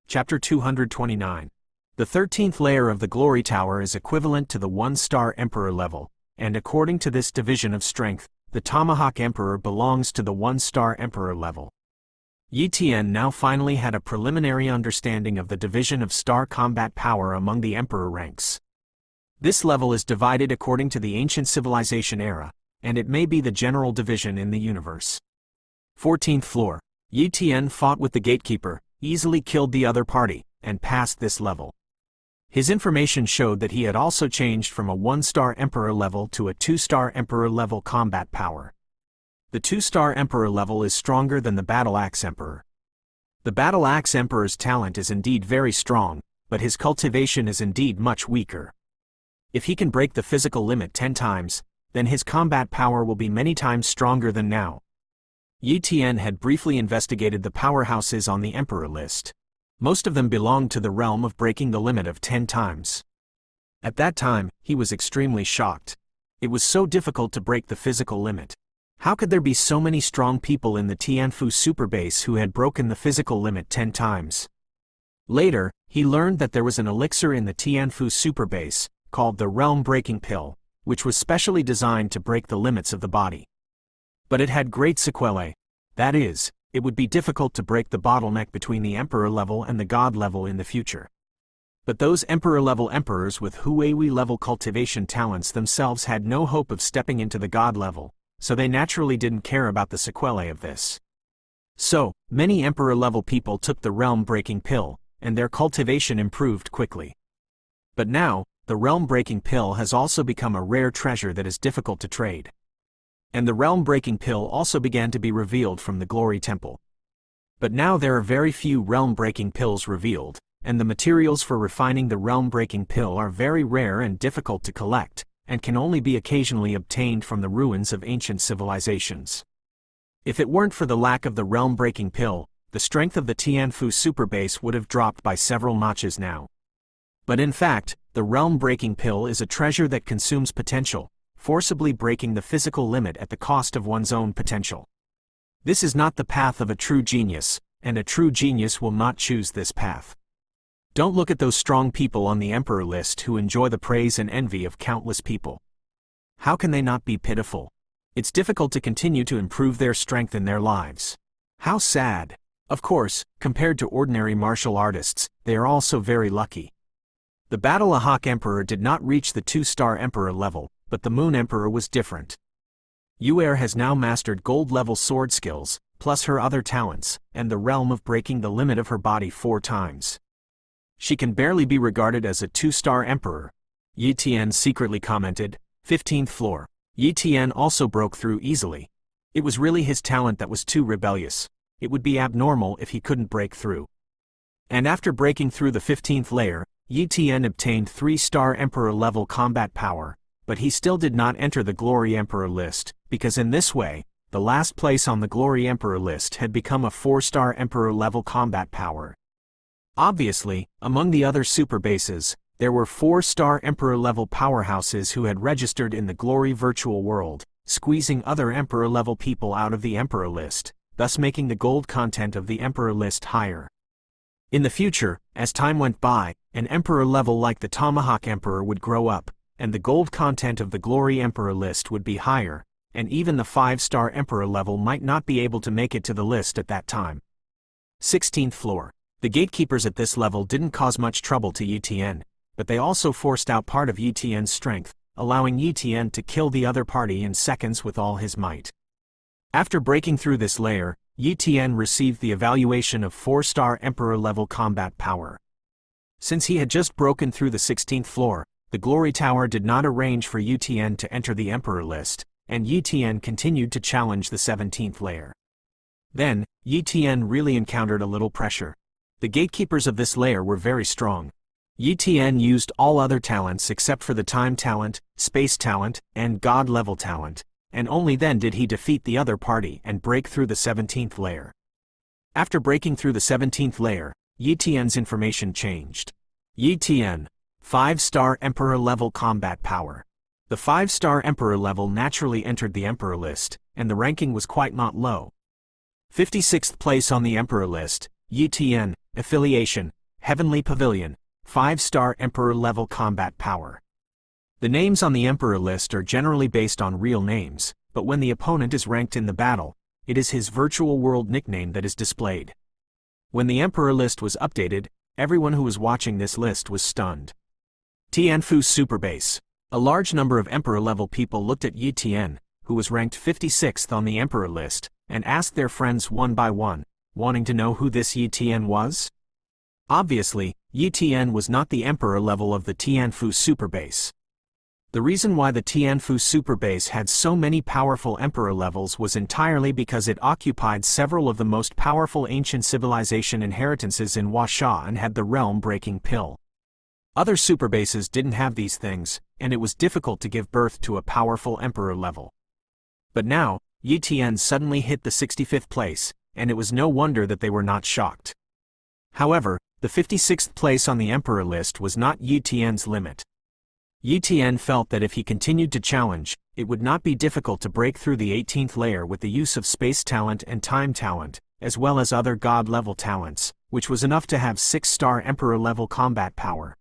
Chapter 229. The 13th layer of the Glory Tower is equivalent to the 1-star Emperor level, and according to this division of strength, the Tomahawk Emperor belongs to the 1-star Emperor level. Yi Tian now finally had a preliminary understanding of the division of star combat power among the Emperor ranks. This level is divided according to the ancient civilization era, and it may be the general division in the universe. 14th floor. Yi Tian fought with the gatekeeper, easily killed the other party, and passed this level. His information showed that he had also changed from a 1-star Emperor level to a 2-star Emperor level combat power. The 2-star Emperor level is stronger than the Battle Axe Emperor. The Battle Axe Emperor's talent is indeed very strong, but his cultivation is indeed much weaker. If he can break the physical limit 10 times, then his combat power will be many times stronger than now. Yi Tian had briefly investigated the powerhouses on the Emperor list. Most of them belonged to the realm of breaking the limit of 10 times. At that time, he was extremely shocked. It was so difficult to break the physical limit. How could there be so many strong people in the Tianfu superbase who had broken the physical limit 10 times? Later, he learned that there was an elixir in the Tianfu superbase, called the Realm-Breaking Pill, which was specially designed to break the limits of the body. But it had great sequelae. That is, it would be difficult to break the bottleneck between the Emperor level and the God level in the future. But those Emperor level emperors with Huihui level cultivation talents themselves had no hope of stepping into the God level, so they naturally didn't care about the sequelae of this. So, many Emperor level people took the Realm-Breaking Pill, and their cultivation improved quickly. But now, the Realm-Breaking Pill has also become a rare treasure that is difficult to trade. And the Realm-Breaking Pill also began to be revealed from the Glory Temple. But now there are very few Realm-Breaking Pills revealed, and the materials for refining the Realm-Breaking Pill are very rare and difficult to collect, and can only be occasionally obtained from the ruins of ancient civilizations. If it weren't for the lack of the Realm-Breaking Pill, the strength of the Tianfu superbase would have dropped by several notches now. But in fact, the Realm-Breaking Pill is a treasure that consumes potential, forcibly breaking the physical limit at the cost of one's own potential. This is not the path of a true genius, and a true genius will not choose this path. Don't look at those strong people on the Emperor list who enjoy the praise and envy of countless people. How can they not be pitiful? It's difficult to continue to improve their strength in their lives. How sad! Of course, compared to ordinary martial artists, they are also very lucky. The Battle Ahawk Emperor did not reach the 2-star Emperor level, but the Moon Emperor was different. Yuer has now mastered gold-level sword skills, plus her other talents, and the realm of breaking the limit of her body 4 times. She can barely be regarded as a 2-star Emperor, Yi Tian secretly commented. 15th floor. Yi Tian also broke through easily. It was really his talent that was too rebellious. It would be abnormal if he couldn't break through. And after breaking through the 15th layer, Yi Tian obtained 3-star Emperor level combat power, but he still did not enter the Glory Emperor list, because in this way, the last place on the Glory Emperor list had become a 4-star Emperor level combat power. Obviously, among the other super bases, there were 4-star Emperor level powerhouses who had registered in the Glory virtual world, squeezing other Emperor level people out of the Emperor list, thus making the gold content of the Emperor list higher. In the future, as time went by, an Emperor level like the Tomahawk Emperor would grow up, and the gold content of the Glory Emperor list would be higher, and even the 5-star Emperor level might not be able to make it to the list at that time. 16th floor. The gatekeepers at this level didn't cause much trouble to Yi Tian, but they also forced out part of Yi Tian's strength, allowing Yi Tian to kill the other party in seconds with all his might. After breaking through this layer, Yi Tian received the evaluation of 4-star Emperor level combat power. Since he had just broken through the 16th floor, the Glory Tower did not arrange for Yi Tian to enter the Emperor list, and Yi Tian continued to challenge the 17th layer. Then, Yi Tian really encountered a little pressure. The gatekeepers of this layer were very strong. Yi Tian used all other talents except for the time talent, space talent, and God level talent, and only then did he defeat the other party and break through the 17th layer. After breaking through the 17th layer, Yi Tian's information changed. Yi Tian, 5-star Emperor level combat power. The 5-star Emperor level naturally entered the Emperor list, and the ranking was quite not low. 56th place on the Emperor list, Yi Tian, affiliation, heavenly pavilion, 5-star emperor level combat power. The names on the emperor list are generally based on real names, but when the opponent is ranked in the battle, it is his virtual world nickname that is displayed. When the emperor list was updated, everyone who was watching this list was stunned. Tianfu Superbase. A large number of emperor-level people looked at Yi Tian, who was ranked 56th on the emperor list, and asked their friends one by one, wanting to know who this Yi Tian was. Obviously, Yi Tian was not the emperor level of the Tianfu Superbase. The reason why the Tianfu Superbase had so many powerful emperor levels was entirely because it occupied several of the most powerful ancient civilization inheritances in Huaxia and had the realm-breaking pill. Other superbases didn't have these things, and it was difficult to give birth to a powerful emperor level. But now, Yi Tian suddenly hit the 65th place, and it was no wonder that they were not shocked. However, the 56th place on the emperor list was not Yi Tian's limit. Yi Tian felt that if he continued to challenge, it would not be difficult to break through the 18th layer with the use of space talent and time talent, as well as other god-level talents, which was enough to have 6-star emperor-level combat power.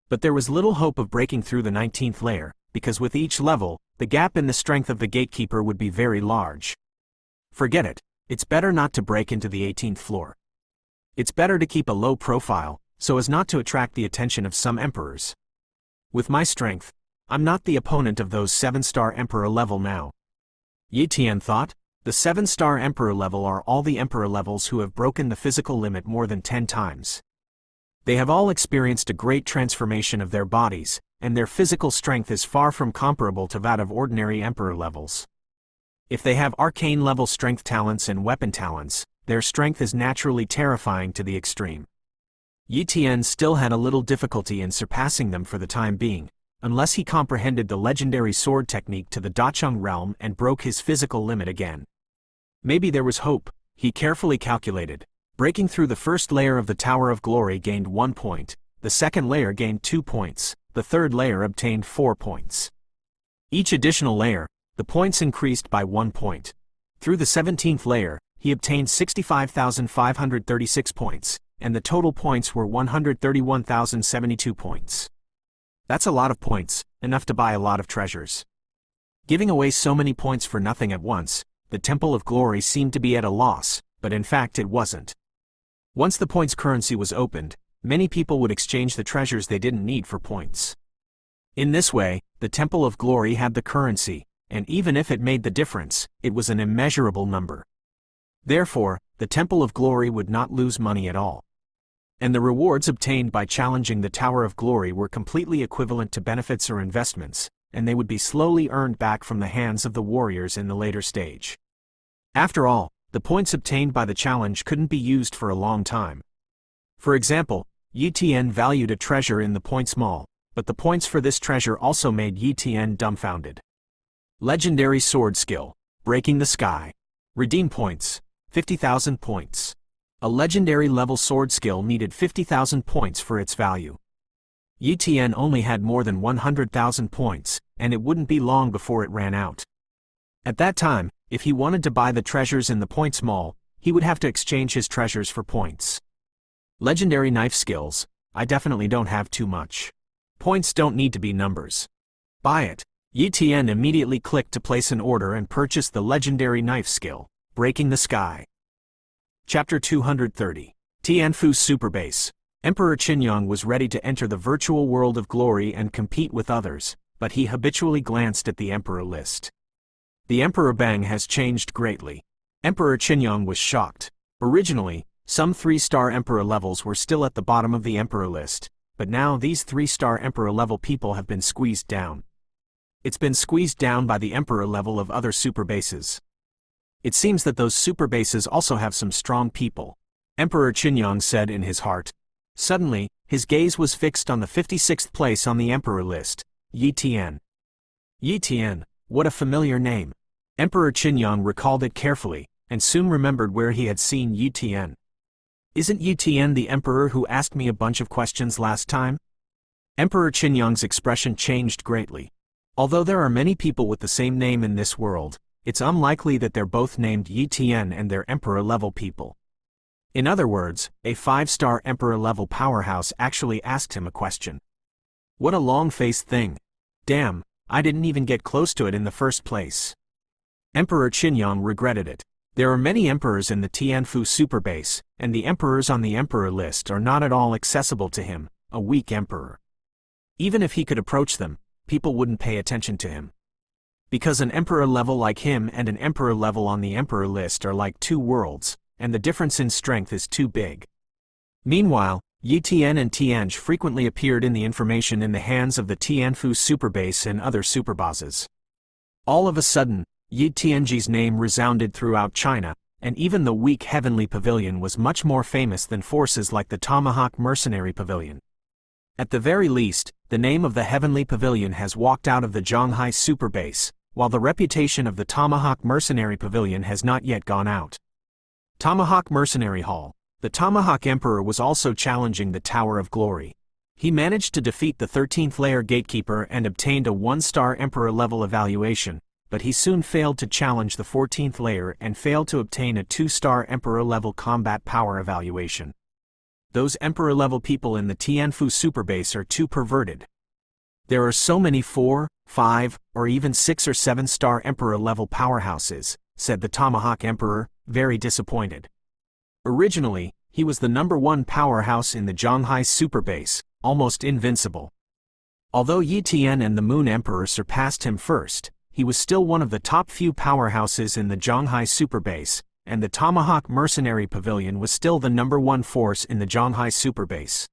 But there was little hope of breaking through the 19th layer, because with each level, the gap in the strength of the gatekeeper would be very large. Forget it, it's better not to break into the 18th floor. It's better to keep a low profile, so as not to attract the attention of some emperors. With my strength, I'm not the opponent of those 7-star emperor level now. Yi Tian thought, the 7-star emperor level are all the emperor levels who have broken the physical limit more than 10 times. They have all experienced a great transformation of their bodies, and their physical strength is far from comparable to that of ordinary emperor levels. If they have arcane level strength talents and weapon talents, their strength is naturally terrifying to the extreme. Yi Tian still had a little difficulty in surpassing them for the time being, unless he comprehended the legendary sword technique to the Dacheng realm and broke his physical limit again. Maybe there was hope, he carefully calculated. Breaking through the first layer of the Tower of Glory gained 1 point, the second layer gained 2 points, the third layer obtained 4 points. Each additional layer, the points increased by 1 point. Through the 17th layer, he obtained 65,536 points, and the total points were 131,072 points. That's a lot of points, enough to buy a lot of treasures. Giving away so many points for nothing at once, the Temple of Glory seemed to be at a loss, but in fact it wasn't. Once the points currency was opened, many people would exchange the treasures they didn't need for points. In this way, the Temple of Glory had the currency, and even if it made the difference, it was an immeasurable number. Therefore, the Temple of Glory would not lose money at all. And the rewards obtained by challenging the Tower of Glory were completely equivalent to benefits or investments, and they would be slowly earned back from the hands of the warriors in the later stage. After all, the points obtained by the challenge couldn't be used for a long time. For example, Yi Tian valued a treasure in the points mall, but the points for this treasure also made Yi Tian dumbfounded. Legendary sword skill, breaking the sky. Redeem points, 50,000 points. A legendary level sword skill needed 50,000 points for its value. Yi Tian only had more than 100,000 points, and it wouldn't be long before it ran out. At that time, if he wanted to buy the treasures in the points mall, he would have to exchange his treasures for points. Legendary knife skills, I definitely don't have too much. Points don't need to be numbers. Buy it. Yi Tian immediately clicked to place an order and purchase the legendary knife skill, breaking the sky. Chapter 230. Tianfu Superbase. Emperor Qinyong was ready to enter the virtual world of glory and compete with others, but he habitually glanced at the Emperor list. The Emperor Bang has changed greatly. Emperor Qinyong was shocked. Originally, some 3-star Emperor levels were still at the bottom of the Emperor list, but now these 3-star Emperor level people have been squeezed down. It's been squeezed down by the Emperor level of other super bases. It seems that those super bases also have some strong people, Emperor Qinyong said in his heart. Suddenly, his gaze was fixed on the 56th place on the Emperor list, Yi Tian. Yi Tian, what a familiar name. Emperor Qinyong recalled it carefully, and soon remembered where he had seen Yi Tian. Isn't Yi Tian the emperor who asked me a bunch of questions last time? Emperor Qinyong's expression changed greatly. Although there are many people with the same name in this world, it's unlikely that they're both named Yi Tian and they're emperor-level people. In other words, a 5-star emperor-level powerhouse actually asked him a question. What a long-faced thing. Damn, I didn't even get close to it in the first place. Emperor Qinyong regretted it. There are many emperors in the Tianfu superbase, and the emperors on the emperor list are not at all accessible to him, a weak emperor. Even if he could approach them, people wouldn't pay attention to him. Because an emperor level like him and an emperor level on the emperor list are like two worlds, and the difference in strength is too big. Meanwhile, Yi Tian and Tianj frequently appeared in the information in the hands of the Tianfu superbase and other superbosses. All of a sudden, Yi Tianji's name resounded throughout China, and even the weak Heavenly Pavilion was much more famous than forces like the Tomahawk Mercenary Pavilion. At the very least, the name of the Heavenly Pavilion has walked out of the Zhonghai superbase, while the reputation of the Tomahawk Mercenary Pavilion has not yet gone out. Tomahawk Mercenary Hall. The Tomahawk Emperor was also challenging the Tower of Glory. He managed to defeat the 13th layer gatekeeper and obtained a 1-star Emperor level evaluation, but he soon failed to challenge the 14th layer and failed to obtain a 2-star Emperor level combat power evaluation. Those Emperor level people in the Tianfu superbase are too perverted. There are so many 4, 5, or even 6 or 7-star Emperor level powerhouses, said the Tomahawk Emperor, very disappointed. Originally, he was the #1 powerhouse in the Zhonghai superbase, almost invincible. Although Yi Tian and the Moon Emperor surpassed him first, he was still one of the top few powerhouses in the Zhonghai superbase, and the Tomahawk Mercenary Pavilion was still the #1 force in the Zhonghai superbase.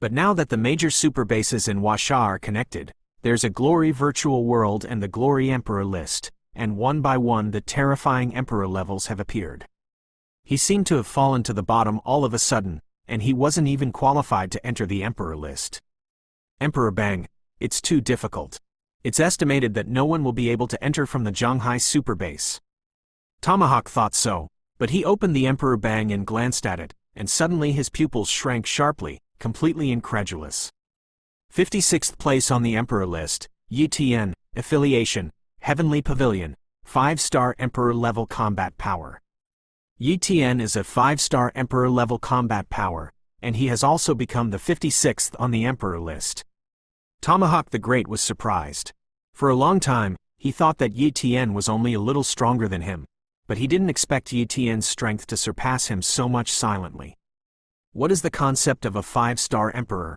But now that the major superbases in Huasha are connected, there's a Glory Virtual World and the Glory Emperor list, and one by one the terrifying Emperor levels have appeared. He seemed to have fallen to the bottom all of a sudden, and he wasn't even qualified to enter the Emperor list. Emperor Bang, it's too difficult. It's estimated that no one will be able to enter from the Zhonghai superbase. Tomahawk thought so, but he opened the Emperor Bang and glanced at it, and suddenly his pupils shrank sharply, completely incredulous. 56th place on the Emperor list, Yi Tian, affiliation, Heavenly Pavilion, 5-star Emperor level combat power. Yi Tian is a 5-star Emperor level combat power, and he has also become the 56th on the Emperor list. Tomahawk the Great was surprised. For a long time, he thought that Yi Tian was only a little stronger than him, but he didn't expect Yi Tian's strength to surpass him so much silently. What is the concept of a 5-star Emperor?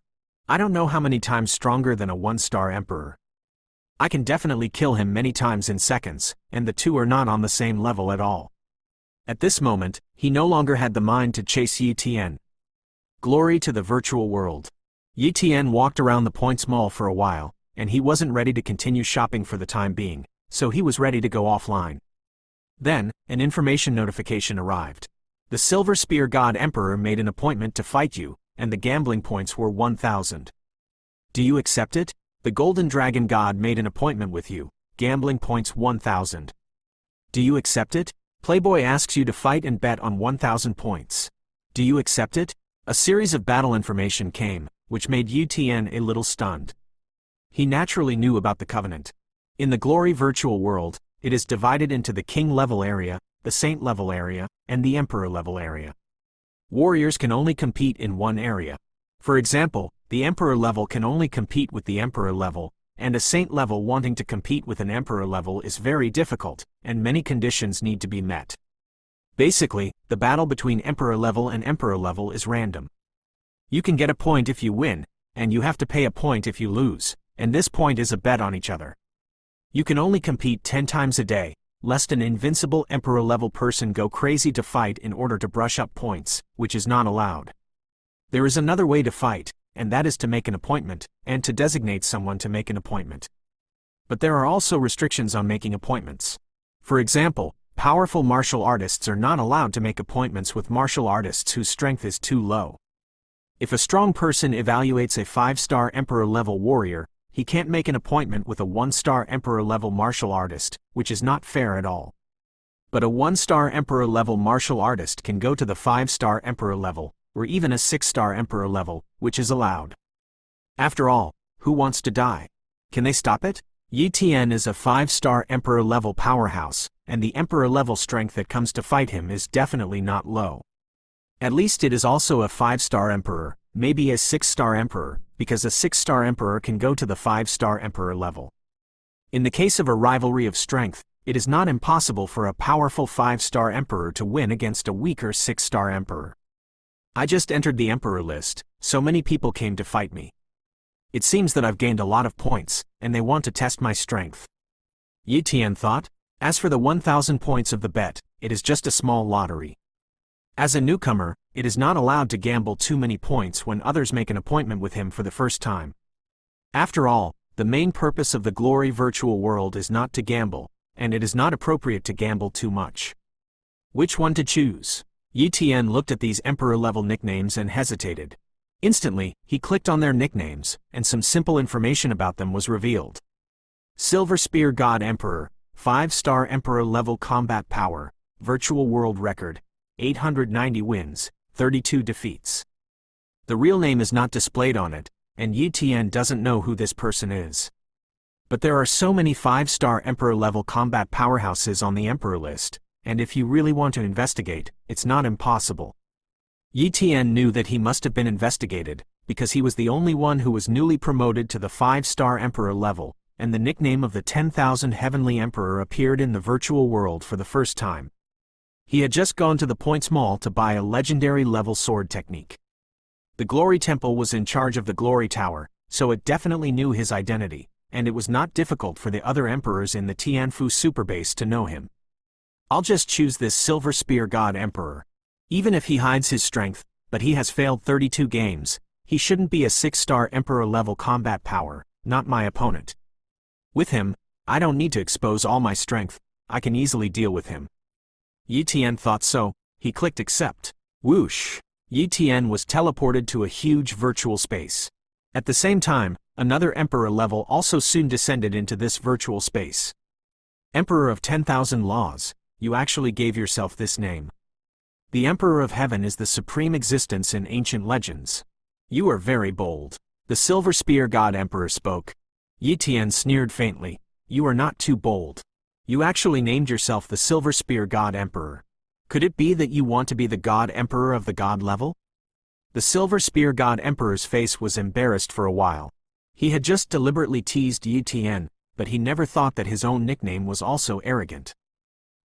I don't know how many times stronger than a 1-star Emperor. I can definitely kill him many times in seconds, and the two are not on the same level at all. At this moment, he no longer had the mind to chase Yi Tian. Glory to the virtual world. Yi Tian walked around the Points Mall for a while, and he wasn't ready to continue shopping for the time being, so he was ready to go offline. Then, an information notification arrived. The Silver Spear God Emperor made an appointment to fight you, and the gambling points were 1,000. Do you accept it? The Golden Dragon God made an appointment with you, gambling points 1,000. Do you accept it? Playboy asks you to fight and bet on 1,000 points. Do you accept it? A series of battle information came, which made Yi Tian a little stunned. He naturally knew about the Covenant. In the Glory Virtual World, it is divided into the King level area, the Saint level area, and the Emperor level area. Warriors can only compete in one area. For example, the Emperor level can only compete with the Emperor level, and a Saint level wanting to compete with an Emperor level is very difficult, and many conditions need to be met. Basically, the battle between Emperor level and Emperor level is random. You can get a point if you win, and you have to pay a point if you lose, and this point is a bet on each other. You can only compete 10 times a day, lest an invincible Emperor level person go crazy to fight in order to brush up points, which is not allowed. There is another way to fight, and that is to make an appointment, and to designate someone to make an appointment. But there are also restrictions on making appointments. For example, powerful martial artists are not allowed to make appointments with martial artists whose strength is too low. If a strong person evaluates a 5-star Emperor level warrior, he can't make an appointment with a 1-star Emperor level martial artist, which is not fair at all. But a 1-star Emperor level martial artist can go to the 5-star Emperor level, or even a 6-star Emperor level, which is allowed. After all, who wants to die? Can they stop it? Yi Tian is a 5-star Emperor level powerhouse, and the Emperor level strength that comes to fight him is definitely not low. At least it is also a 5-star emperor, maybe a 6-star emperor, because a 6-star emperor can go to the 5-star emperor level. In the case of a rivalry of strength, it is not impossible for a powerful 5-star emperor to win against a weaker 6-star emperor. I just entered the emperor list, so many people came to fight me. It seems that I've gained a lot of points, and they want to test my strength. Yi Tian thought. As for the 1,000 points of the bet, it is just a small lottery. As a newcomer, it is not allowed to gamble too many points when others make an appointment with him for the first time. After all, the main purpose of the Glory virtual world is not to gamble, and it is not appropriate to gamble too much. Which one to choose? Yi Tian looked at these emperor-level nicknames and hesitated. Instantly, he clicked on their nicknames, and some simple information about them was revealed. Silver Spear God Emperor, 5-star emperor-level combat power, virtual world record, 890 wins, 32 defeats. The real name is not displayed on it, and Yi Tian doesn't know who this person is. But there are so many 5-star emperor-level combat powerhouses on the emperor list, and if you really want to investigate, it's not impossible. Yi Tian knew that he must have been investigated, because he was the only one who was newly promoted to the 5-star emperor level, and the nickname of the 10,000 Heavenly Emperor appeared in the virtual world for the first time. He had just gone to the Points Mall to buy a legendary level sword technique. The Glory Temple was in charge of the Glory Tower, so it definitely knew his identity, and it was not difficult for the other emperors in the Tianfu Superbase to know him. I'll just choose this Silver Spear God Emperor. Even if he hides his strength, but he has failed 32 games, he shouldn't be a 6-star emperor level combat power, not my opponent. With him, I don't need to expose all my strength, I can easily deal with him. Yi Tian thought so. He clicked accept. Whoosh! Yi Tian was teleported to a huge virtual space. At the same time, another emperor level also soon descended into this virtual space. Emperor of 10,000 Laws, you actually gave yourself this name. The Emperor of Heaven is the supreme existence in ancient legends. You are very bold. The Silver Spear God Emperor spoke. Yi Tian sneered faintly. You are not too bold. You actually named yourself the Silver Spear God Emperor. Could it be that you want to be the God Emperor of the God level? The Silver Spear God Emperor's face was embarrassed for a while. He had just deliberately teased Yi Tian, but he never thought that his own nickname was also arrogant.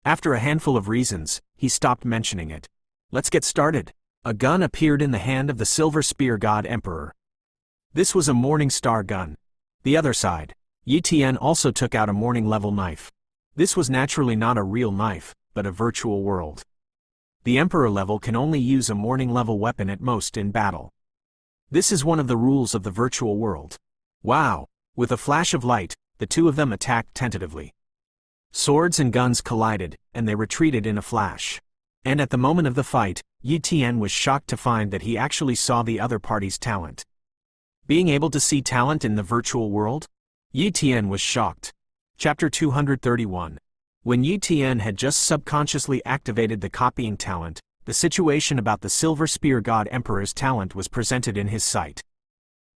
After a handful of reasons, he stopped mentioning it. Let's get started. A gun appeared in the hand of the Silver Spear God Emperor. This was a Morning Star gun. The other side, Yi Tian also took out a Morning level knife. This was naturally not a real knife, but a virtual world. The Emperor level can only use a Morning level weapon at most in battle. This is one of the rules of the virtual world. Wow! With a flash of light, the two of them attacked tentatively. Swords and guns collided, and they retreated in a flash. And at the moment of the fight, Yi Tian was shocked to find that he actually saw the other party's talent. Being able to see talent in the virtual world? Yi Tian was shocked. Chapter 231. When Yi Tian had just subconsciously activated the copying talent, the situation about the Silver Spear God Emperor's talent was presented in his sight.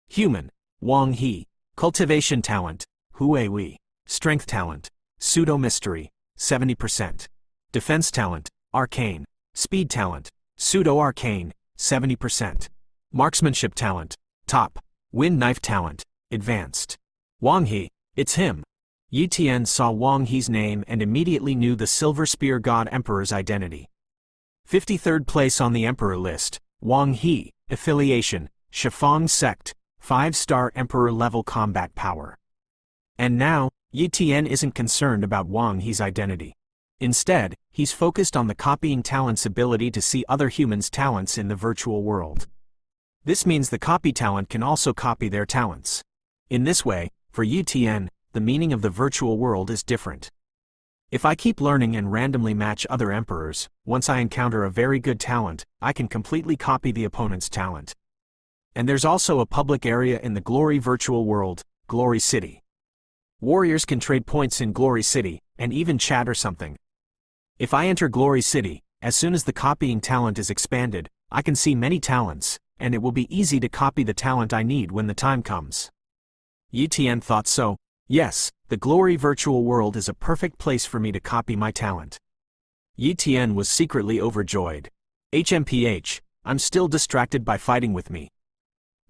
Human, Wang He. Cultivation talent, Hue Wei. Strength talent, Pseudo Mystery, 70%. Defense talent, Arcane. Speed talent, Pseudo Arcane, 70%. Marksmanship talent, Top. Wind Knife talent, Advanced. Wang He, it's him. Yi Tian saw Wang He's name and immediately knew the Silver Spear God Emperor's identity. 53rd place on the Emperor list, Wang He, affiliation, Shifang Sect, 5-star Emperor level combat power. And now, Yi Tian isn't concerned about Wang He's identity. Instead, he's focused on the copying talent's ability to see other humans' talents in the virtual world. This means the copy talent can also copy their talents. In this way, for Yi Tian, the meaning of the virtual world is different. If I keep learning and randomly match other emperors, once I encounter a very good talent, I can completely copy the opponent's talent. And there's also a public area in the Glory virtual world, Glory City. Warriors can trade points in Glory City, and even chat or something. If I enter Glory City, as soon as the copying talent is expanded, I can see many talents, and it will be easy to copy the talent I need when the time comes. Yi Tian thought so. Yes, the Glory virtual world is a perfect place for me to copy my talent. Yi Tian was secretly overjoyed. HMPH, I'm still distracted by fighting with me."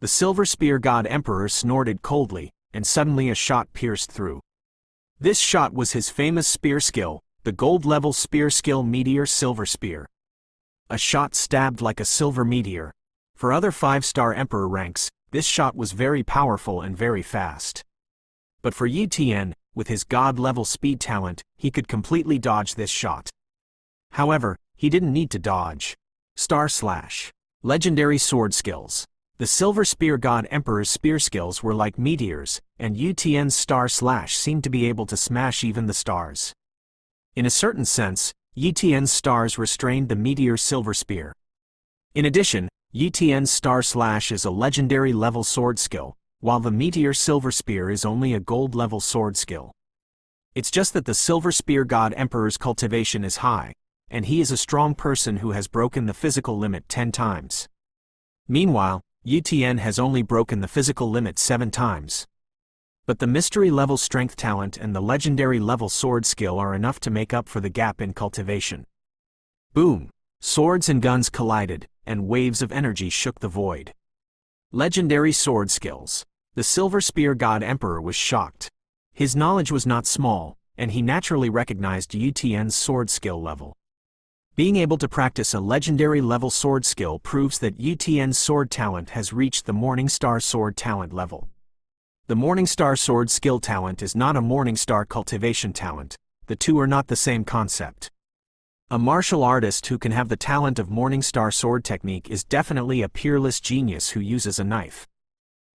The Silver Spear God Emperor snorted coldly, and suddenly a shot pierced through. This shot was his famous spear skill, the gold-level spear skill Meteor Silver Spear. A shot stabbed like a silver meteor. For other 5-star Emperor ranks, this shot was very powerful and very fast. But for Yi Tian, with his god-level speed talent, he could completely dodge this shot. However, he didn't need to dodge. Star Slash. Legendary sword skills. The Silver Spear God Emperor's spear skills were like meteors, and Yi Tian's Star Slash seemed to be able to smash even the stars. In a certain sense, Yi Tian's stars restrained the Meteor Silver Spear. In addition, Yi Tian's Star Slash is a legendary level sword skill, while the Meteor Silver Spear is only a gold level sword skill. It's just that the Silver Spear God Emperor's cultivation is high, and he is a strong person who has broken the physical limit 10 times. Meanwhile, Yi Tian has only broken the physical limit 7 times. But the mystery level strength talent and the legendary level sword skill are enough to make up for the gap in cultivation. Boom! Swords and guns collided, and waves of energy shook the void. Legendary sword skills. The Silver Spear God Emperor was shocked. His knowledge was not small, and he naturally recognized Yi Tian's sword skill level. Being able to practice a legendary level sword skill proves that Yi Tian's sword talent has reached the Morningstar sword talent level. The Morningstar sword skill talent is not a Morningstar cultivation talent. The two are not the same concept. A martial artist who can have the talent of Morningstar sword technique is definitely a peerless genius who uses a knife.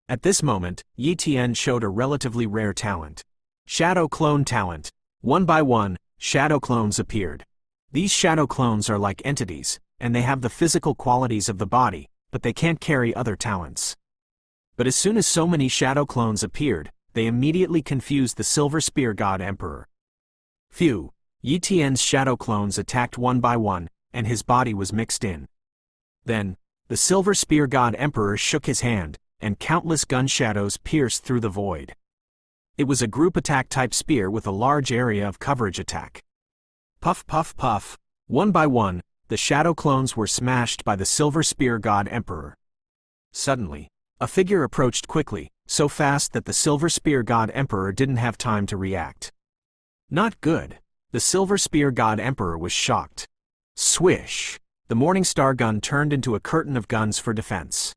At this moment, Yi Tian showed a relatively rare talent. Shadow Clone Talent. One by one, shadow clones appeared. These shadow clones are like entities, and they have the physical qualities of the body, but they can't carry other talents. But as soon as so many shadow clones appeared, they immediately confused the Silver Spear God Emperor. Phew! Yi Tian's shadow clones attacked one by one, and his body was mixed in. Then, the Silver Spear God Emperor shook his hand, and countless gun shadows pierced through the void. It was a group attack type spear with a large area of coverage attack. Puff puff puff. One by one, the shadow clones were smashed by the Silver Spear God Emperor. Suddenly, a figure approached quickly, so fast that the Silver Spear God Emperor didn't have time to react. Not good. The Silver Spear God Emperor was shocked. Swish! The Morningstar gun turned into a curtain of guns for defense.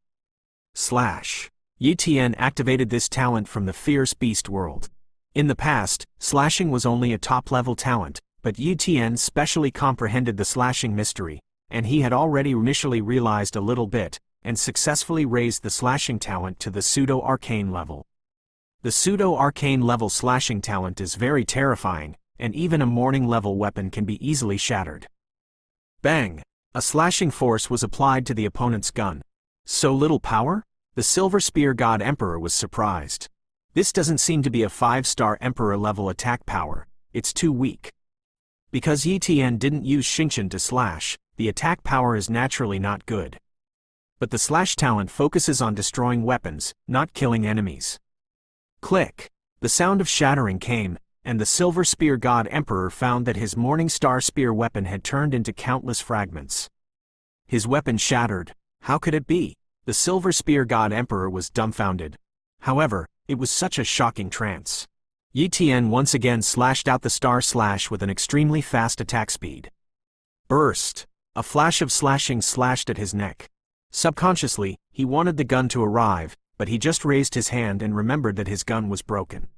Slash! Yi Tian activated this talent from the Fierce Beast world. In the past, slashing was only a top-level talent, but Yi Tian specially comprehended the slashing mystery, and he had already initially realized a little bit, and successfully raised the slashing talent to the pseudo-arcane level. The pseudo-arcane level slashing talent is very terrifying, and even a morning-level weapon can be easily shattered. Bang! A slashing force was applied to the opponent's gun. So little power? The Silver Spear God Emperor was surprised. This doesn't seem to be a 5-star Emperor-level attack power, it's too weak. Because Yi Tian didn't use Xingqian to slash, the attack power is naturally not good. But the slash talent focuses on destroying weapons, not killing enemies. Click! The sound of shattering came, and the Silver Spear God Emperor found that his Morningstar spear weapon had turned into countless fragments. His weapon shattered. How could it be? The Silver Spear God Emperor was dumbfounded. However, it was such a shocking trance. Yi Tian once again slashed out the Star Slash with an extremely fast attack speed. Burst! A flash of slashing slashed at his neck. Subconsciously, he wanted the gun to arrive, but he just raised his hand and remembered that his gun was broken.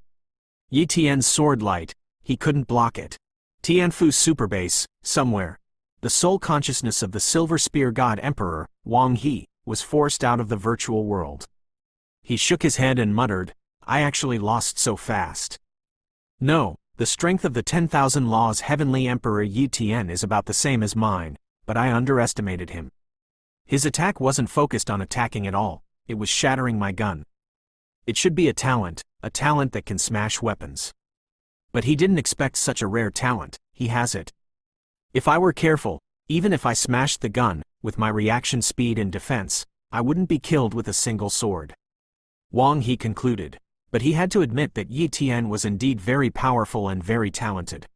Yi Tian's sword light, he couldn't block it. Tianfu's super base, somewhere. The soul consciousness of the Silver Spear God Emperor, Wang He, was forced out of the virtual world. He shook his head and muttered, "I actually lost so fast." No, the strength of the 10,000 Laws Heavenly Emperor Yi Tian is about the same as mine, but I underestimated him. His attack wasn't focused on attacking at all, it was shattering my gun. It should be a talent that can smash weapons. But he didn't expect such a rare talent, he has it. If I were careful, even if I smashed the gun, with my reaction speed and defense, I wouldn't be killed with a single sword. Wang He concluded, but he had to admit that Yi Tian was indeed very powerful and very talented.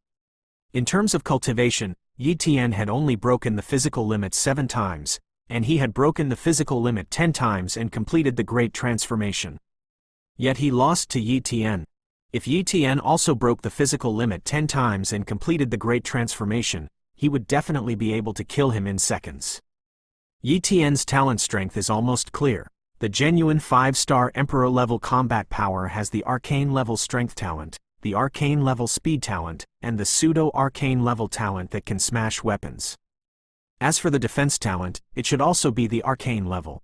In terms of cultivation, Yi Tian had only broken the physical limit 7 times, and he had broken the physical limit 10 times and completed the Great Transformation. Yet he lost to Yi Tian. If Yi Tian also broke the physical limit 10 times and completed the Great Transformation, he would definitely be able to kill him in seconds. Yi Tian's talent strength is almost clear. The genuine 5-star Emperor-level combat power has the Arcane-level strength talent, the Arcane-level speed talent, and the pseudo-Arcane-level talent that can smash weapons. As for the defense talent, it should also be the Arcane level.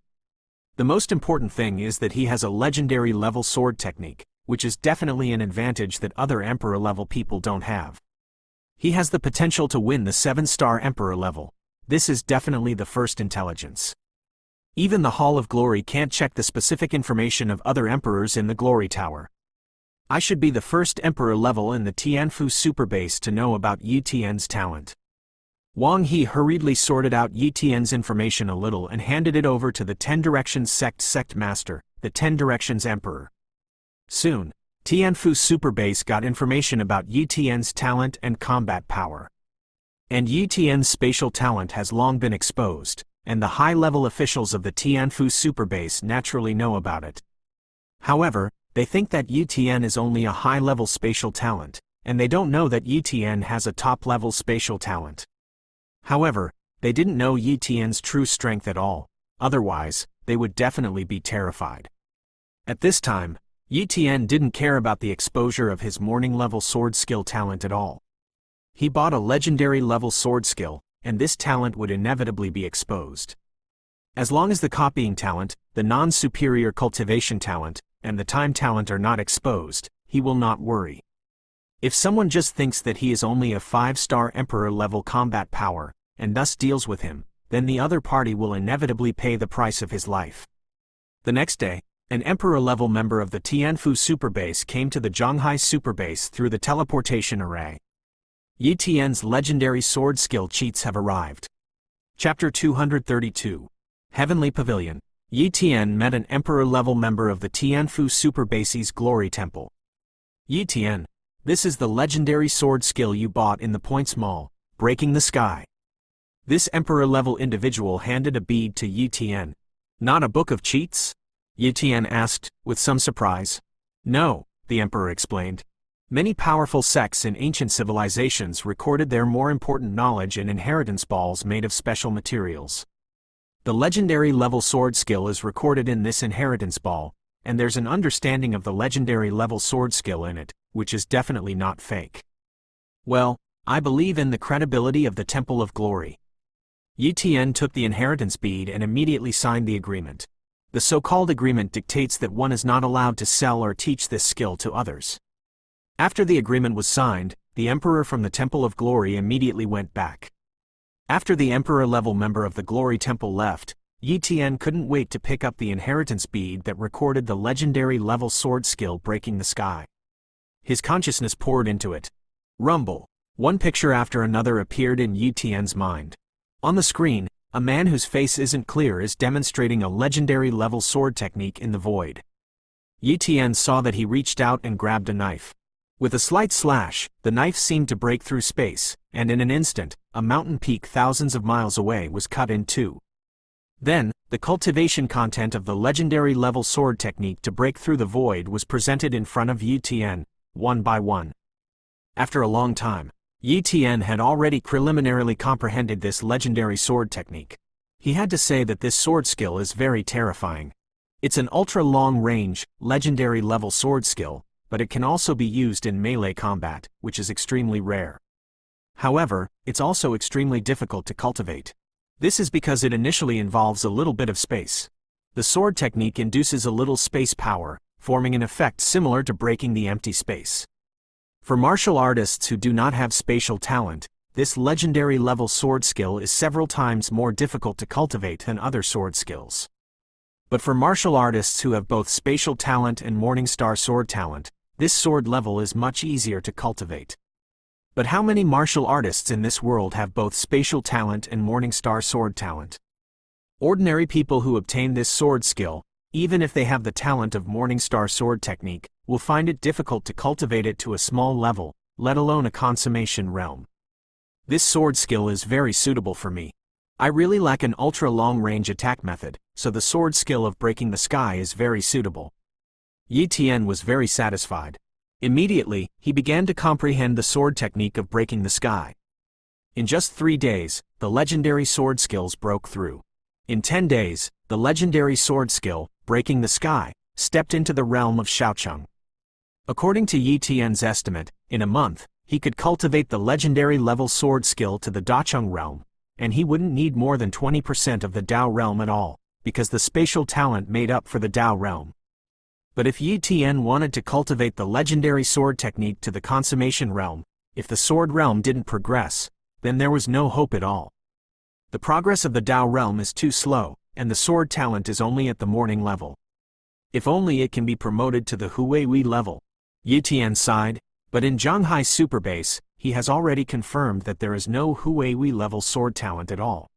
The most important thing is that he has a legendary level sword technique, which is definitely an advantage that other Emperor-level people don't have. He has the potential to win the 7-star Emperor level. This is definitely the first intelligence. Even the Hall of Glory can't check the specific information of other emperors in the Glory Tower. I should be the first Emperor level in the Tianfu Superbase to know about Yi Tian's talent. Wang He hurriedly sorted out Yi Tian's information a little and handed it over to the 10 Directions Sect Master, the 10 Directions Emperor. Soon, Tianfu Superbase got information about Yi Tian's talent and combat power. And Yi Tian's spatial talent has long been exposed, and the high-level officials of the Tianfu Superbase naturally know about it. However, they think that Yi Tian is only a high-level spatial talent, and they don't know that Yi Tian has a top-level spatial talent. However, they didn't know Yi Tian's true strength at all, otherwise, they would definitely be terrified. At this time, Yi Tian didn't care about the exposure of his morning-level sword skill talent at all. He bought a legendary level sword skill, and this talent would inevitably be exposed. As long as the copying talent, the non-superior cultivation talent, and the time talent are not exposed, he will not worry. If someone just thinks that he is only a 5-star Emperor-level combat power, and thus deals with him, then the other party will inevitably pay the price of his life. The next day, an Emperor-level member of the Tianfu Superbase came to the Zhanghai Superbase through the teleportation array. Yi Tian's legendary sword skill cheats have arrived. Chapter 232. Heavenly Pavilion. Yi Tian met an Emperor-level member of the Tianfu Superbase's Glory Temple. Yi Tian, this is the legendary sword skill you bought in the Points Mall, Breaking the Sky. This Emperor-level individual handed a bead to Yi Tian. Not a book of cheats? Yi Tian asked, with some surprise. No, the Emperor explained. Many powerful sects in ancient civilizations recorded their more important knowledge in inheritance balls made of special materials. The legendary level sword skill is recorded in this inheritance ball, and there's an understanding of the legendary level sword skill in it, which is definitely not fake. Well, I believe in the credibility of the Temple of Glory. Yi Tian took the inheritance bead and immediately signed the agreement. The so-called agreement dictates that one is not allowed to sell or teach this skill to others. After the agreement was signed, the Emperor from the Temple of Glory immediately went back. After the Emperor-level member of the Glory Temple left, Yi Tian couldn't wait to pick up the inheritance bead that recorded the legendary level sword skill Breaking the Sky. His consciousness poured into it. Rumble. One picture after another appeared in Yi Tian's mind. On the screen, a man whose face isn't clear is demonstrating a legendary level sword technique in the void. Yi Tian saw that he reached out and grabbed a knife. With a slight slash, the knife seemed to break through space, and in an instant, a mountain peak thousands of miles away was cut in two. Then, the cultivation content of the legendary level sword technique to break through the void was presented in front of Yi Tian, one by one. After a long time, Yi Tian had already preliminarily comprehended this legendary sword technique. He had to say that this sword skill is very terrifying. It's an ultra-long-range, legendary level sword skill, but it can also be used in melee combat, which is extremely rare. However, it's also extremely difficult to cultivate. This is because it initially involves a little bit of space. The sword technique induces a little space power, forming an effect similar to breaking the empty space. For martial artists who do not have spatial talent, this legendary level sword skill is several times more difficult to cultivate than other sword skills. But for martial artists who have both spatial talent and Morningstar sword talent, this sword level is much easier to cultivate. But how many martial artists in this world have both spatial talent and Morningstar sword talent? Ordinary people who obtain this sword skill, even if they have the talent of Morningstar sword technique, will find it difficult to cultivate it to a small level, let alone a consummation realm. This sword skill is very suitable for me. I really lack an ultra-long-range attack method, so the sword skill of breaking the sky is very suitable. Yi Tian was very satisfied. Immediately, he began to comprehend the sword technique of breaking the sky. In just 3 days, the legendary sword skills broke through. In 10 days, the legendary sword skill, breaking the sky, stepped into the realm of Shaocheng. According to Yi Tian's estimate, in a month, he could cultivate the legendary level sword skill to the Dacheng realm, and he wouldn't need more than 20% of the Dao realm at all, because the spatial talent made up for the Dao realm. But if Yi Tian wanted to cultivate the legendary sword technique to the consummation realm, if the sword realm didn't progress, then there was no hope at all. The progress of the Dao realm is too slow, and the sword talent is only at the morning level. If only it can be promoted to the Huihui level. Yi Tian sighed, but in Zhanghai's super base, he has already confirmed that there is no Huihui level sword talent at all.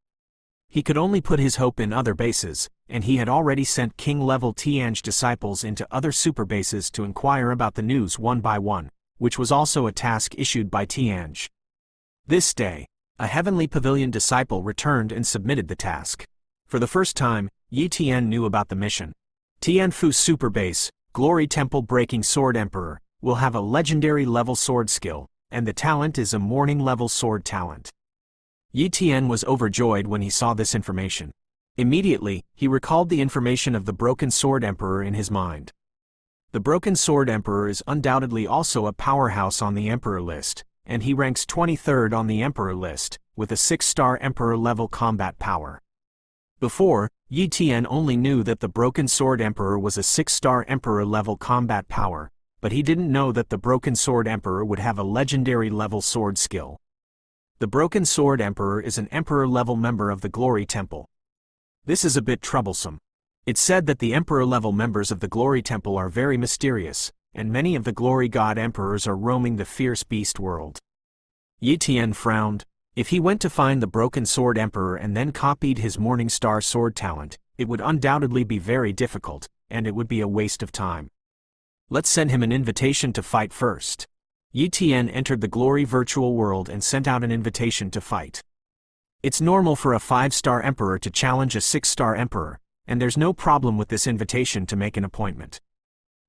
He could only put his hope in other bases, and he had already sent king-level Tianj disciples into other super bases to inquire about the news one by one, which was also a task issued by Tianj. This day, a Heavenly Pavilion disciple returned and submitted the task. For the first time, Yi Tian knew about the mission. Tianfu Super Base, Glory Temple Breaking Sword Emperor, will have a legendary level sword skill, and the talent is a morning level sword talent. Yi Tian was overjoyed when he saw this information. Immediately, he recalled the information of the Broken Sword Emperor in his mind. The Broken Sword Emperor is undoubtedly also a powerhouse on the Emperor list, and he ranks 23rd on the Emperor list, with a 6-star Emperor level combat power. Before, Yi Tian only knew that the Broken Sword Emperor was a 6-star Emperor level combat power, but he didn't know that the Broken Sword Emperor would have a legendary level sword skill. The Broken Sword Emperor is an Emperor-level member of the Glory Temple. This is a bit troublesome. It's said that the Emperor-level members of the Glory Temple are very mysterious, and many of the Glory God Emperors are roaming the fierce beast world. Yi Tian frowned. If he went to find the Broken Sword Emperor and then copied his Morning Star sword talent, it would undoubtedly be very difficult, and it would be a waste of time. Let's send him an invitation to fight first. Yi Tian entered the Glory virtual world and sent out an invitation to fight. It's normal for a 5-star Emperor to challenge a 6-star Emperor, and there's no problem with this invitation to make an appointment.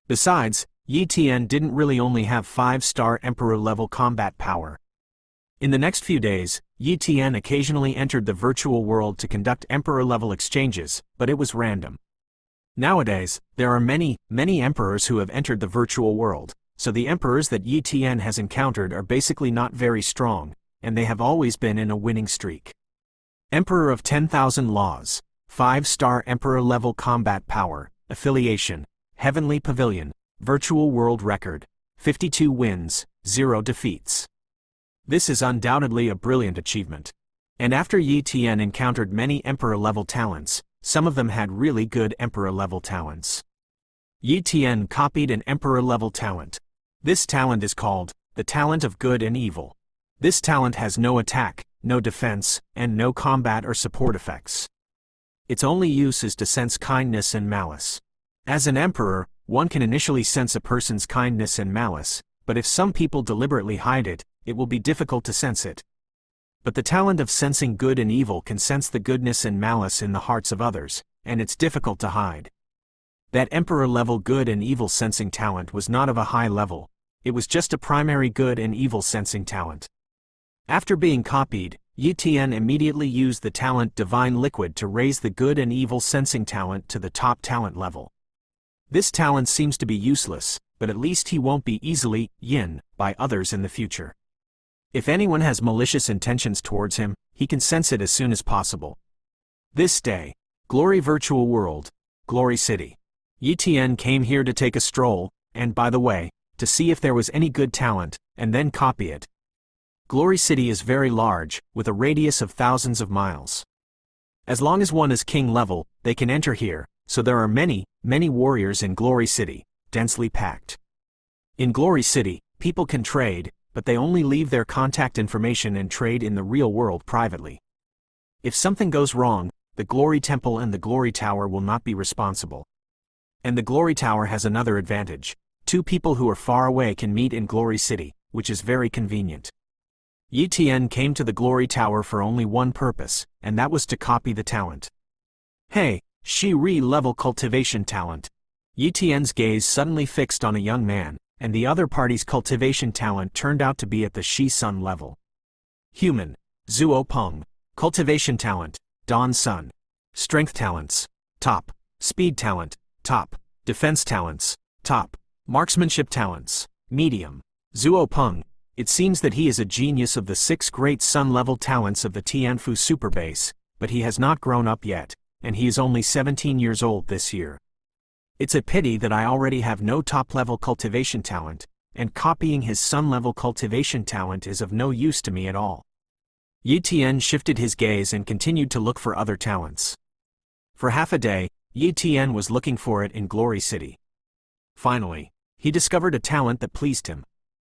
Besides, Yi Tian didn't really only have 5-star Emperor-level combat power. In the next few days, Yi Tian occasionally entered the virtual world to conduct Emperor-level exchanges, but it was random. Nowadays, there are many Emperors who have entered the virtual world, so the Emperors that Yi Tian has encountered are basically not very strong, and they have always been in a winning streak. Emperor of 10,000 Laws, 5-star Emperor-level combat power, affiliation, Heavenly Pavilion, virtual world record, 52 wins, 0 defeats. This is undoubtedly a brilliant achievement. And after Yi Tian encountered many Emperor-level talents, some of them had really good Emperor-level talents. Yi Tian copied an Emperor-level talent. This talent is called the Talent of Good and Evil. This talent has no attack, no defense, and no combat or support effects. Its only use is to sense kindness and malice. As an Emperor, one can initially sense a person's kindness and malice, but if some people deliberately hide it, it will be difficult to sense it. But the talent of sensing good and evil can sense the goodness and malice in the hearts of others, and it's difficult to hide. That Emperor-level good and evil sensing talent was not of a high level, it was just a primary good and evil sensing talent. After being copied, Yi Tian immediately used the talent Divine Liquid to raise the good and evil sensing talent to the top talent level. This talent seems to be useless, but at least he won't be easily yin by others in the future. If anyone has malicious intentions towards him, he can sense it as soon as possible. This day, Glory Virtual World, Glory City. Yi Tian came here to take a stroll, and by the way, to see if there was any good talent, and then copy it. Glory City is very large, with a radius of thousands of miles. As long as one is king level, they can enter here, so there are many warriors in Glory City, densely packed. In Glory City, people can trade, but they only leave their contact information and trade in the real world privately. If something goes wrong, the Glory Temple and the Glory Tower will not be responsible. And the Glory Tower has another advantage. 2 people who are far away can meet in Glory City, which is very convenient. Yi Tian came to the Glory Tower for only one purpose, and that was to copy the talent. Hey, Shi Ri level cultivation talent. Yi Tian's gaze suddenly fixed on a young man, and the other party's cultivation talent turned out to be at the Shi Sun level. Human, Zuo Peng. Cultivation talent, Dawn Sun. Strength talents, top. Speed talent, top. Defense talents, top. Marksmanship talents, medium. Zuo Peng. It seems that he is a genius of the 6 great Sun-level talents of the Tianfu Superbase, but he has not grown up yet, and he is only 17 years old this year. It's a pity that I already have no top-level cultivation talent, and copying his Sun-level cultivation talent is of no use to me at all. Yi Tian shifted his gaze and continued to look for other talents. For half a day, Yi Tian was looking for it in Glory City. Finally, he discovered a talent that pleased him,